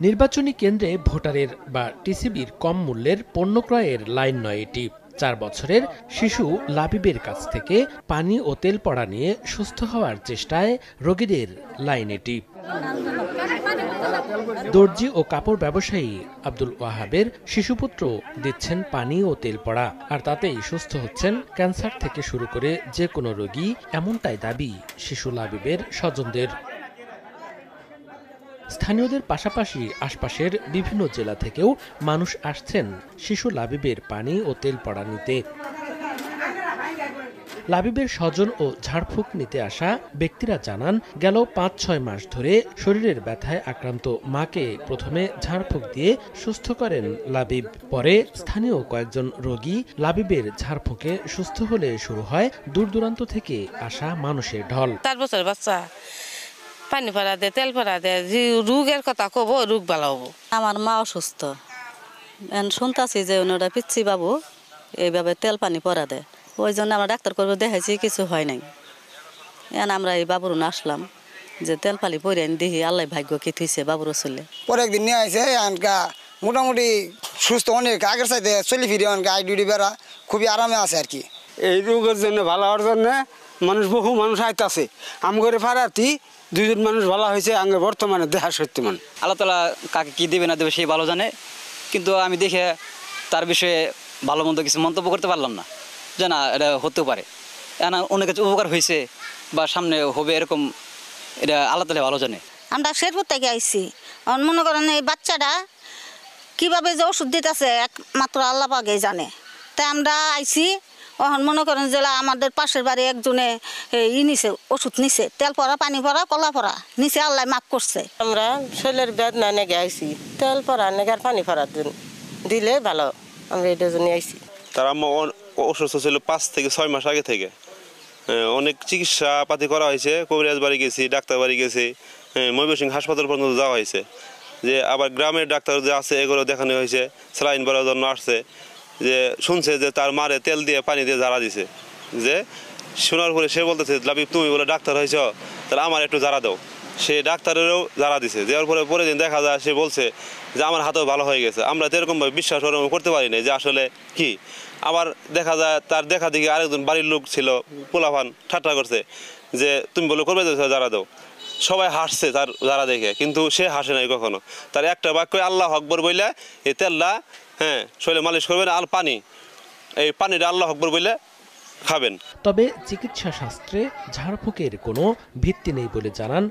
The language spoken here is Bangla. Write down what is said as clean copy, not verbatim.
নির্বাচনী কেন্দ্রে ভোটারের বা টিসিবির কম মূল্যের পণ্য ক্রয়ের লাইন নয় এটি। 4 বছরের শিশু লাবিবের কাছ থেকে পানি ও তেল পড়া নিয়ে সুস্থ হওয়ার চেষ্টায় রোগীদের লাইন এটি। দর্জি ও কাপড় ব্যবসায়ী আব্দুল ওয়াহাবের শিশুপুত্র দিচ্ছেন পানি ও তেল পড়া, আর তাতেই সুস্থ হচ্ছেন ক্যান্সার থেকে শুরু করে যে কোনো রোগী, এমনটাই দাবি শিশু লাবিবের স্বজনদের। স্থানীয়দের পাশাপাশি আশপাশের বিভিন্ন জেলা থেকেও মানুষ আসছেন শিশু লাবিবের পানি ও তেল পড়া নিতে। লাবিবের স্বজন ও ঝাড়ফুঁক নিতে আসা ব্যক্তিরা জানান, গেল ৫-৬ মাস ধরে শরীরের ব্যথায় আক্রান্ত মাকে প্রথমে ঝাড়ফুঁক দিয়ে সুস্থ করেন লাবিব। পরে স্থানীয় কয়েকজন রোগী লাবিবের ঝাড়ফুঁকে সুস্থ হলে শুরু হয় দূর দূরান্ত থেকে আসা মানুষের ঢল। 4 বছর বাচ্চা পানি ভরা দে, তেল ভরা দে, যে রোগের কথা কব রোগ ভালো হবো। আমার মা অসুস্থ, শুনতেছি যে ওনারা পিচ্ছি বাবু এইভাবে তেল পানি পরা দেয়, ওই জন্য আমরা ডাক্তার করবো দেখাইছি, কিছু হয় নাই। এখন আমরা এই বাবুর আসলাম যে তেল পানি পরে দেখি আল্লাহ ভাগ্য কি থইছে বাবুর চলে। পরে একদিন নিয়ে আসে মোটামুটি সুস্থ, অনেক আগের চাইতে চলি ফিরে গায়ে ডিউটি বেড়া খুবই আরামে আছে আর কি। এই রোগের জন্য ভালো হওয়ার জন্য বহু মানুষ আইতাছে। আম করে ফারাতি 2 জন মানুষ ভালো হয়েছে আগে বর্তমানে দেহা সত্যি মান। আল্লাহ তাআলা কাকে কি দেবে না দেবে সেই ভালো জানে, কিন্তু আমি দেখে তার বিষয়ে ভালো মন্দ কিছু মন্তব্য করতে পারলাম না, যে না এটা হতেও পারে, অনেক কিছু উপকার হয়েছে বা সামনে হবে এরকম, এটা আল্লাহ তাআলা ভালো জানে। আমরা শেরপুর থেকে আইছি, মনে করেন এই বাচ্চাটা কিভাবে যে ওষুধ দিতেছে একমাত্র আল্লাহ পাকেই জানে। তাই আমরা আইছি, এখন মনে করেন যে আমাদের পাশের বাড়ি একজনে নিছে ওষুধ নিছে, তেল পরা, পানি পরা, কলা পরা নিচে, আল্লাহ মাফ করছে। আমরা শরীরের বেদনা নেগে আইছি, তেল পরা নেগার পানি পরা দিলে ভালো, আমরা এটা জন্য আইছি। তার আম্মা অসুস্থ ছিল 5 থেকে 6 মাস আগে থেকে। অনেক চিকিৎসা পাতি করা হয়েছে, কবিরাজ বাড়ি গেছি, ডাক্তার বাড়ি গেছি, ময়মনসিংহ হাসপাতাল পর্যন্ত যাওয়া হয়েছে। যে আবার গ্রামের ডাক্তার যে আছে এগুলো দেখানো হয়েছে, স্যালাইন ভরার জন্য আসছে, যে শুনছে যে তার মারে তেল দিয়ে পানি দিয়ে ঝাড়া দিছে। যে শোনার পরে সে বলতেছে, লাবিব তুমি বলে ডাক্তার হয়েছ, তাহলে আমার একটু ঝাড়া দাও। সে ডাক্তারেরও ঝাড়া দিছে, দেওয়ার পরে দিন দেখা যায় সে বলছে যে আমার হাতেও ভালো হয়ে গেছে। আমরা তো এরকমভাবে বিশ্বাস করতে পারি না যে আসলে কি। আবার দেখা যায় তার দেখা দেখি আরেকজন বাড়ির লোক ছিল, পোলাপান ঠাট্টা করছে যে তুমি বলে করবে ঝাড়া দাও। সবাই হাসছে তার ঝাড়া দেখে, কিন্তু সে হাসে নাই কখনো। তার একটা বাক্য আল্লাহু আকবার বইলে এই তেলটা শরীরে মালিশ করবেন, আর পানি, এই পানিটা আল্লাহু আকবার বইলে খাবেন। তবে চিকিৎসা শাস্ত্রে ঝাড়ফুঁকের কোনো ভিত্তি নেই বলে জানান